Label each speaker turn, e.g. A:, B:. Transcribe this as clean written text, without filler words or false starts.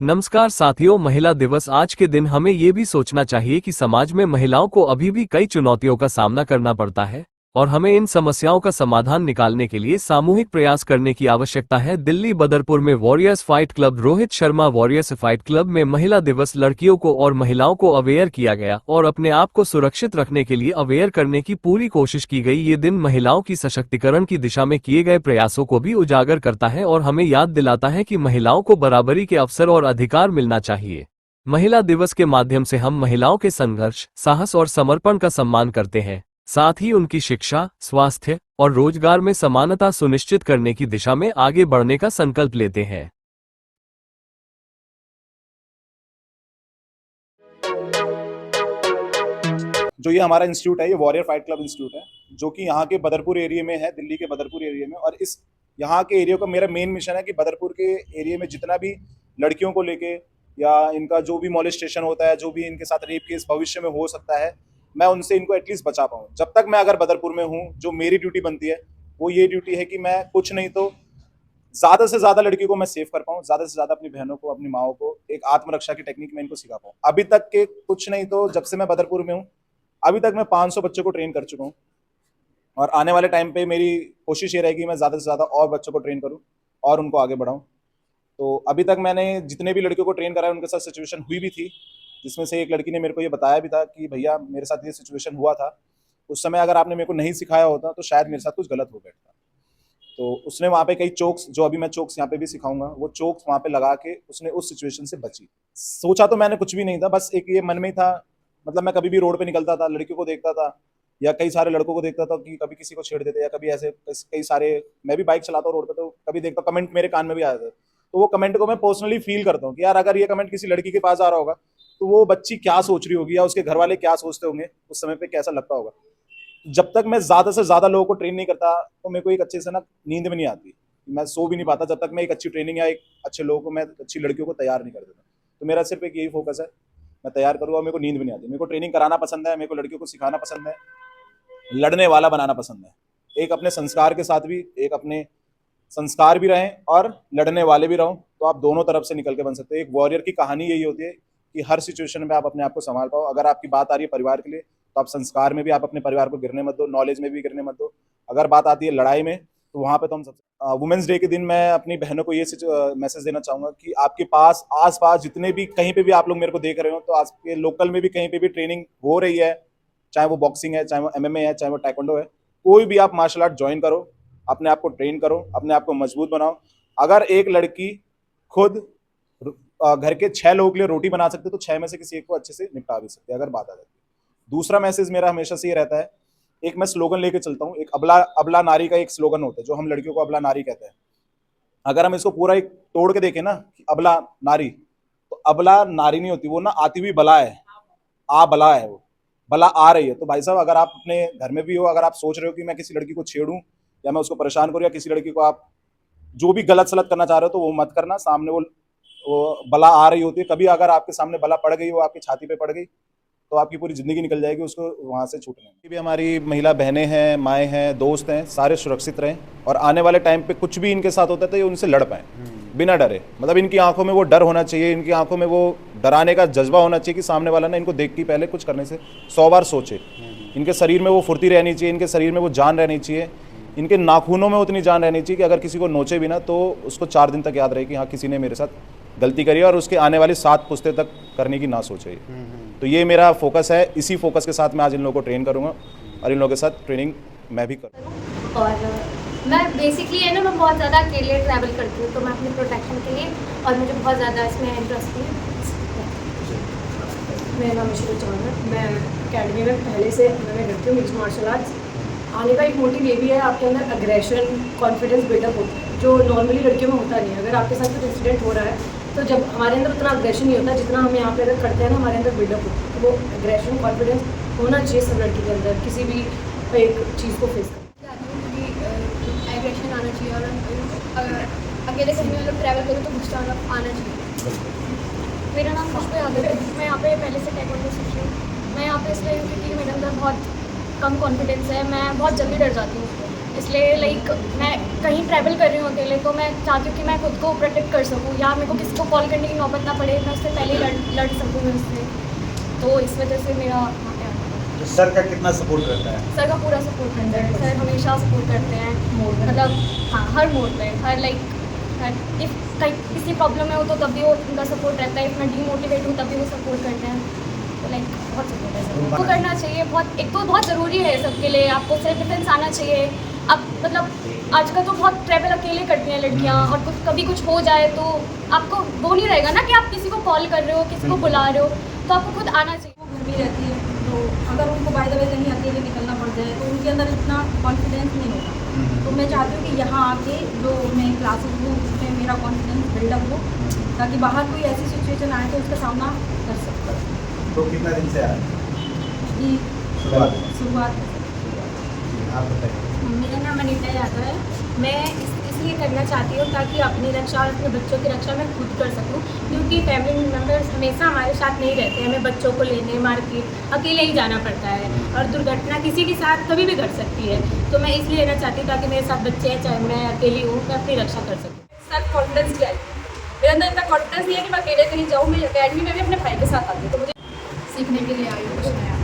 A: नमस्कार साथियों, महिला दिवस आज के दिन हमें ये भी सोचना चाहिए कि समाज में महिलाओं को अभी भी कई चुनौतियों का सामना करना पड़ता है और हमें इन समस्याओं का समाधान निकालने के लिए सामूहिक प्रयास करने की आवश्यकता है। दिल्ली बदरपुर में warriors fight club Rohit Sharma warriors fight club में महिला दिवस लड़कियों को और महिलाओं को अवेयर किया गया और अपने आप को सुरक्षित रखने के लिए अवेयर करने की पूरी कोशिश की गई। ये दिन महिलाओं की सशक्तिकरण की दिशा में किए गए प्रयासों को भी उजागर करता है और हमें याद दिलाता है कि महिलाओं को बराबरी के अवसर और अधिकार मिलना चाहिए। महिला दिवस के माध्यम से हम महिलाओं के संघर्ष, साहस और समर्पण का सम्मान करते हैं, साथ ही उनकी शिक्षा, स्वास्थ्य और रोजगार में समानता सुनिश्चित करने की दिशा में आगे बढ़ने का संकल्प लेते हैं।
B: जो ये हमारा इंस्टीट्यूट है, ये वॉरियर फाइट क्लब इंस्टीट्यूट है, जो कि यहाँ के बदरपुर एरिया में है, दिल्ली के बदरपुर एरिया में। और इस यहाँ के एरिया का मेरा मेन मिशन है कि बदरपुर के एरिया में जितना भी लड़कियों को लेके या इनका जो भी मॉलेस्टेशन होता है, जो भी इनके साथ रेप केस भविष्य में हो सकता है, मैं उनसे इनको एटलीस्ट बचा पाऊँ। जब तक मैं अगर बदरपुर में हूँ, जो मेरी ड्यूटी बनती है वो ये ड्यूटी है कि मैं कुछ नहीं तो ज़्यादा से ज़्यादा लड़कियों को मैं सेव कर पाऊँ, ज़्यादा से ज़्यादा अपनी बहनों को, अपनी माओं को एक आत्मरक्षा की टेक्निक मैं इनको सिखा पाऊँ। अभी तक के कुछ नहीं तो जब से मैं बदरपुर में हूँ, अभी तक मैं 500 बच्चों को ट्रेन कर चुका हूँ और आने वाले टाइम पे मेरी कोशिश ये रहेगी मैं ज़्यादा से ज़्यादा और बच्चों को ट्रेन करूँ और उनको आगे बढ़ाऊँ। तो अभी तक मैंने जितने भी लड़कियों को ट्रेन करा है उनके साथ सिचुएशन हुई भी थी, जिसमें से एक लड़की ने मेरे को ये बताया भी था कि भैया मेरे साथ ये सिचुएशन हुआ था, उस समय अगर आपने मेरे को नहीं सिखाया होता तो शायद मेरे साथ कुछ गलत हो बैठता। तो उसने वहाँ पे कई चोक्स, जो अभी मैं चोक्स यहाँ पे भी सिखाऊंगा, वो चोक्स वहाँ पे लगा के उसने उस सिचुएशन से बची। सोचा तो मैंने कुछ भी नहीं था, बस एक ये मन में ही था। मतलब मैं कभी भी रोड पे निकलता था, लड़कियों को देखता था या कई सारे लड़कों को देखता था कि कभी किसी को छेड़ देते या कभी ऐसे कई सारे, मैं भी बाइक चलाता हूँ रोड पे तो कभी देखता कमेंट मेरे कान में भी आते थे। तो वो कमेंट को मैं पर्सनली फील करता हूँ कि यार अगर ये कमेंट किसी लड़की के पास आ रहा होगा तो वो बच्ची क्या सोच रही होगी या उसके घर वाले क्या सोचते होंगे, उस समय पे कैसा लगता होगा। जब तक मैं ज्यादा से ज्यादा लोगों को ट्रेन नहीं करता तो मेरे को एक अच्छे से ना नींद भी नहीं आती, मैं सो भी नहीं पाता जब तक मैं एक अच्छी ट्रेनिंग या एक अच्छे लोगों को, मैं अच्छी लड़कियों को तैयार नहीं कर देता। तो मेरा सिर्फ एक यही फोकस है, मैं तैयार करूँ और मेरे को नींद भी नहीं आती। मेरे को ट्रेनिंग कराना पसंद है, मेरे को लड़कियों को सिखाना पसंद है, लड़ने वाला बनाना पसंद है। एक अपने संस्कार के साथ भी, एक अपने संस्कार भी रहें और लड़ने वाले भी रहो, तो आप दोनों तरफ से निकल के बन सकते हो। एक वॉरियर की कहानी यही होती है कि हर सिचुएशन में आप अपने आप को संभाल पाओ। अगर आपकी बात आ रही है परिवार के लिए तो आप संस्कार में भी आप अपने परिवार को गिरने मत दो, नॉलेज में भी गिरने मत दो। अगर बात आती है लड़ाई में तो वहां पे तो हम सब। वुमेन्स डे के दिन मैं अपनी बहनों को ये मैसेज देना चाहूंगा कि आपके पास आस पास जितने भी, कहीं पे भी आप लोग मेरे को देख रहे हो, तो आपके लोकल में भी कहीं पे भी ट्रेनिंग हो रही है, चाहे वो बॉक्सिंग है, चाहे वो एमएमए है, चाहे वो टाइकोंडो है, कोई भी आप मार्शल आर्ट ज्वाइन करो, अपने आप को ट्रेन करो, अपने आप को मजबूत बनाओ। अगर एक लड़की खुद घर के 6 लोगों के लिए रोटी बना सकते तो 6 में से किसी एक को अच्छे से निपटा भी सकते अगर बात आ जाती है। दूसरा मैसेज मेरा हमेशा से ये रहता है, एक मैं स्लोगन लेके चलता हूँ, एक अबला अबला नारी का एक स्लोगन होता है जो हम लड़कियों को अबला नारी कहते हैं। अगर हम इसको पूरा एक तोड़ के देखें ना, अबला नारी, तो अबला नारी नहीं होती, वो ना आती हुई बला है, आ बला है, वो बला आ रही है। तो भाई साहब अगर आप अपने घर में भी हो, अगर आप सोच रहे हो कि मैं किसी लड़की को छेड़ूं या मैं उसको परेशान करूं या किसी लड़की को आप जो भी गलत सलत करना चाह रहे हो तो वो मत करना। सामने वो बला आ रही होती है, कभी अगर आपके सामने बला पड़ गई, वो आपकी छाती पे पड़ गई तो आपकी पूरी जिंदगी निकल जाएगी उसको वहां से छूटने में। भी हमारी महिला बहनें हैं, माएँ हैं, दोस्त हैं, सारे सुरक्षित रहें और आने वाले टाइम पे कुछ भी इनके साथ होता है तो ये उनसे लड़ पाएं बिना डरे। मतलब इनकी आंखों में वो डर होना चाहिए, इनकी आंखों में वो डराने का जज्बा होना चाहिए कि सामने वाला ना इनको देख के पहले कुछ करने से 100 बार सोचे। इनके शरीर में वो फुर्ती रहनी चाहिए, इनके शरीर में वो जान रहनी चाहिए, इनके नाखूनों में उतनी जान रहनी चाहिए कि अगर किसी को नोचे भी ना तो उसको 4 दिन तक याद रहे कि हाँ किसी ने मेरे साथ गलती करी और उसके आने वाली 7 पुश्ते तक करने की ना सोचे। तो ये मेरा फोकस है, इसी फोकस के साथ मैं आज इन लोगों को ट्रेन करूँगा और इन लोगों के साथ ट्रेनिंग मैं भी करूँगा।
C: और मैं बेसिकली है ना, मैं बहुत ज़्यादा अकेले ट्रैवल करती हूँ तो मैं अपने प्रोटेक्शन के लिए, और मुझे बहुत ज़्यादा इसमें इंटरेस्ट है।
D: मेरा नाम ईश्वर चौहान है, मैं अकेडमी में पहले से मैं करती हूँ मिक्स मार्शल आर्ट्स। आने का एक मोटिव ये भी है, आपके अंदर अग्रेशन, कॉन्फिडेंस बिल्डअप होता है जो नॉर्मली लड़कियों में होता नहीं है। अगर आपके साथ कुछ इंसिडेंट हो रहा है तो जब हमारे अंदर उतना अग्रेशन नहीं होता जितना हम यहाँ पे अगर करते हैं ना, हमारे अंदर बिल्डअप होता है। तो वो अग्रेशन, कॉन्फिडेंस होना चाहिए सब लड़की के अंदर किसी भी एक चीज़ को फेस करना।
C: एग्रेशन आना चाहिए और अकेले कहीं में अगर ट्रैवल करूँ तो गुस्सा आना चाहिए। मेरा नाम खुशबू यादव है, मैं यहाँ पे पहले से टाइकोंडो सीख रही हूँ। मैं यहाँ पे इसलिए क्योंकि मेरे अंदर बहुत कम कॉन्फिडेंस है, मैं बहुत जल्दी डर जाती हूँ। इसलिए लाइक मैं कहीं ट्रैवल कर रही हूँ अकेले तो मैं चाहती हूँ कि मैं खुद को प्रोटेक्ट कर सकूँ या मेरे को किसी को कॉल करने की नौबत ना पड़े, मैं उससे पहले ही लड़ सकूँ मैं उससे। तो इस वजह से मेरा वहाँ पे आना है।
E: तो सर का कितना सपोर्ट रहता है?
C: सर का पूरा सपोर्ट करते हैं, सर हमेशा सपोर्ट करते हैं, मतलब हाँ हर मोड पे, हर लाइक इफ किसी प्रॉब्लम में हो तो तब भी वो उनका सपोर्ट रहता है, इफ मैं डीमोटिवेट हूँ तब भी वो सपोर्ट करते हैं। तो लाइक बहुत सपोर्ट है सर को करना चाहिए, बहुत एक तो बहुत ज़रूरी है सबके लिए, आपको सेल्फ डिफेंस आना चाहिए। अब मतलब आजकल तो बहुत ट्रैवल अकेले करती हैं लड़कियाँ और कभी कुछ हो जाए तो आपको वो नहीं रहेगा ना कि आप किसी को कॉल कर रहे हो, किसी को बुला रहे हो, तो आपको खुद आना चाहिए।
F: वो घर में रहती है तो अगर उनको बाय द वे कहीं अकेले निकलना पड़ जाए तो उनके अंदर इतना कॉन्फिडेंस नहीं होता। तो मैं चाहती हूँ कि यहाँ आके जो मैं क्लासेस लूँ उसमें मेरा कॉन्फिडेंस बिल्डअप हो, ताकि बाहर कोई ऐसी सिचुएशन आए तो उसका सामना कर सकता।
E: तो कितना दिन से आ रहे हैं?
F: जी
E: शुरुआत
F: शुरुआत।
E: आप बताइए।
G: मेरा नाम अनीता यादव है। मैं इसलिए करना चाहती हूँ ताकि अपनी रक्षा और अपने बच्चों की रक्षा मैं खुद कर सकूँ, क्योंकि फैमिली मेम्बर्स हमेशा हमारे साथ नहीं रहते हैं। हमें बच्चों को लेने मार्केट अकेले ही जाना पड़ता है और दुर्घटना किसी के साथ कभी भी घट सकती है। तो मैं इसलिए रहना चाहती हूँ ताकि मेरे साथ बच्चे हैं, चाहे मैं अकेली हूँ, मैं अपनी रक्षा कर सकूँ।
F: सेल्फ कॉन्फिडेंस क्या है? मेरे अंदर इतना कॉन्फिडेंस नहीं है कि मैं अकेले कहीं जाऊँ। मैं अकेडमी में भी अपने भाई के साथ आती हूँ, तो मुझे
C: सीखने के लिए आई हूँ कुछ नया।